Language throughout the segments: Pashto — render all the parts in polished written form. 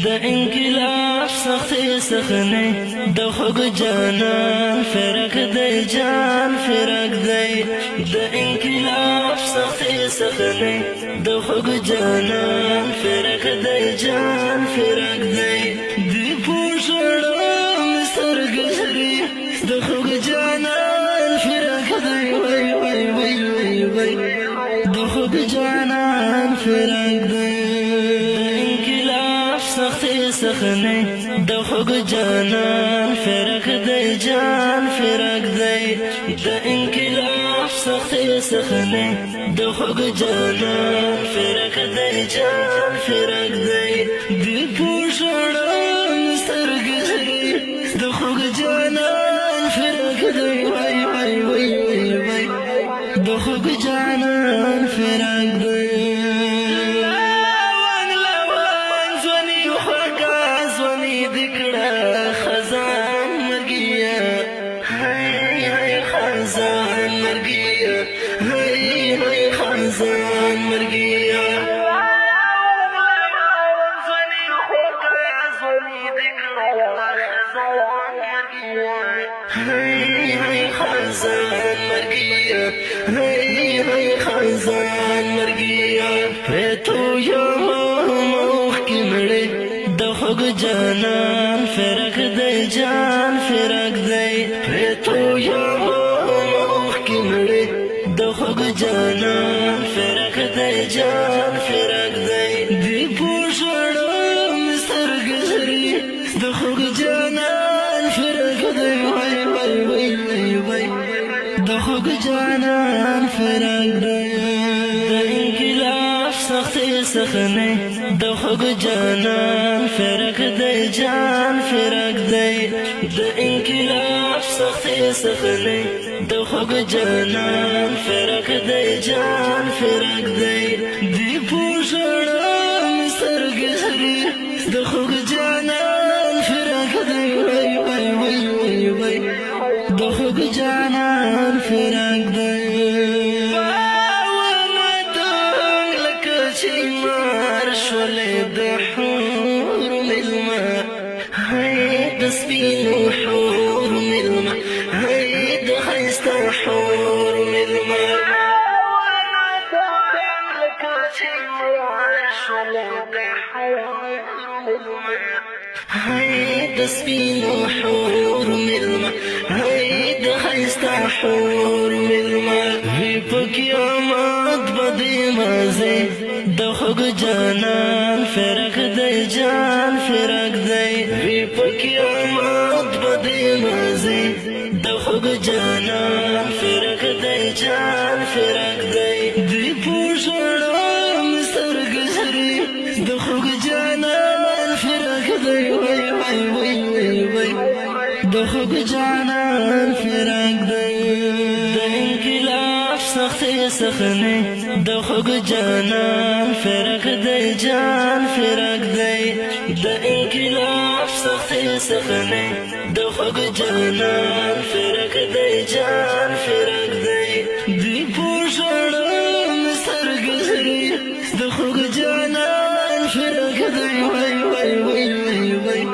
د انقلاب سختې سخنې د خوږ جانان فرق دی جان فرق دی د انقلاب سختې سخنې د خوږ جانان فرق دی جان فرق دی دی پوښړم سترګې د خوږ جانان فرق دی وای وای وای وای وای د خوږ جانان فرق دی سختې سخنې د خوږ جانان فرق دی جان فرق دی د انقلاب سختې سخنې د خوږ جانان فرق دی جان فرق دی دی پوښړم سترګې د خوږ جانان فرق دی وای وای وای وای د خوږ جانان فرق دی خزان مرګیا هاي هاي خزان مرګیا هاي هاي خزان مرګیا زنی خوږه زنی دکړه خزان مرګیا هاي هاي خزان مرګیا هاي هاي خزان مرګیا پرتو یم موخ کې مړې د خوږ جانان فرق دی جان فرق دی پرتو یم موخ کې مړې د خوږ جانان فرق دی جان فرق دی دی پوښړم سترګې د خوږ جانان فرق دی وای وای وای وای وای د خوږ جانان فرق دی د انقلاب سختې سخنې د خوږ جانان فرق دی جان فرق دی د انقلاب سختې سخنې د خوږ جانان فرق دی جان فرق دی دی پوښړم سترګې د خوږ جانان فرق دی وای وای وای وای وای د خوږ جانان فرق دی شولې د حور ملما هاي د سپینو حور ملما هاي د ښایسته حور ملما هاي د سپینو حور ملما هاي د ښایسته حور ملما وی په قیامت بدې مازې د خوږ جانان فرق دی جان فرق دی وی په قیامت بدې مازې د خوږ جانان فرق دی جان فرق دی دی پوښړم سترګې د خوږ جانان فرق دی وای وای وای وای وای د خوږ جانان فرق دی د انقلاب سختې سخنې د خوږ جانان فرق دی جان فرق دی د انقلاب سختې سخنې د خوږ جانان فرق دی جان فرق دی دی پوښړم سترګې د خوږ جانان فرق دی وای وای وای وای وای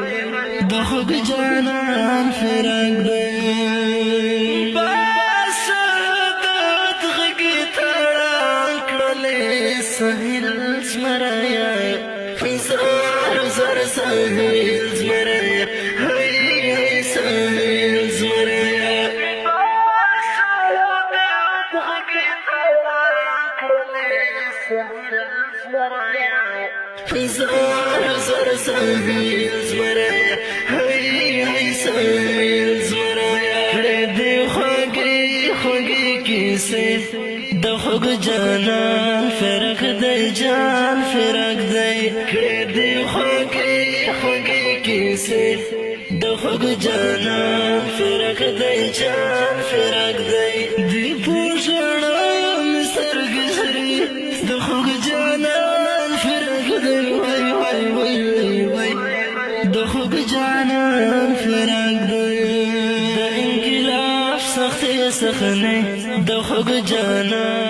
د خوږ جانان فرق دی سهل زمرایا زار زار سهل زمرایا هاي هاي سهل زمرایا زار زار سهل زمرایا هاي هاي سهل زمرایا دې خوږې خوږې کیسې د خوږ جانان فرق دی جان فرق دی دې خوږې خوږې کیسې د خوږ جانان فرق دی جان فرق دی دی پوښړم سترګې د خوږ جانان فرق دی وای وای وای وای د خوږ جانان فرق دی د انقلاب سختې سخنې د خوږ جانان